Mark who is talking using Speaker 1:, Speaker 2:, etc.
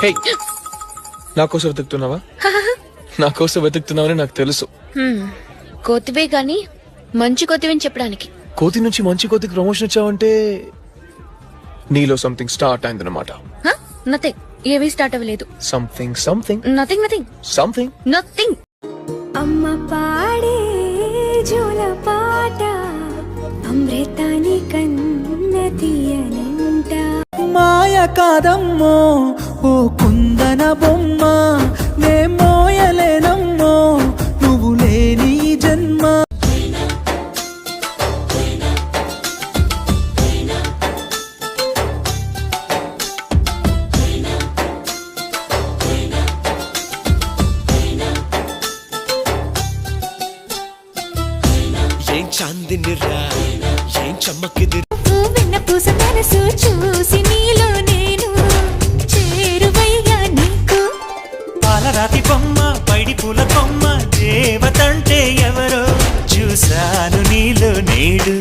Speaker 1: హే, నా కోసం వెతుకుతున్నావా? నా కోసం వెతుకుతున్నావని నాకు తెలుసు.
Speaker 2: కోతివే గాని మంచి కోతివని చెప్పడానికి.
Speaker 1: కోతి నుంచి మంచి కోతికి ప్రమోషన్ వచ్చావంటే నీలో సంథింగ్ స్టార్ట్ అయిందన్నమాట.
Speaker 2: నథింగ్, ఏమీ స్టార్ట్ అవ్వలేదు.
Speaker 1: Something something
Speaker 2: nothing nothing
Speaker 1: something
Speaker 2: nothing.
Speaker 3: అమ్మ పాడే జోల పాట అమృతాని కన్న తీయనంట.
Speaker 4: మాయ కాదమ్మో ఓ కుందన బొమ్మ, నే మోయలేనమ్మో నువ్వు లేని జన్మ.
Speaker 5: ఏం చాందినిరా ఏం చమ్మకిది,
Speaker 3: వెన్న పూస మనసు చూసి నీలో నేను చేరువయ్యా నీకు.
Speaker 5: పాలరాతి బొమ్మ పైడి పూల కొమ్మ, దేవతంటే ఎవరో చూశాను నీలో నేడు.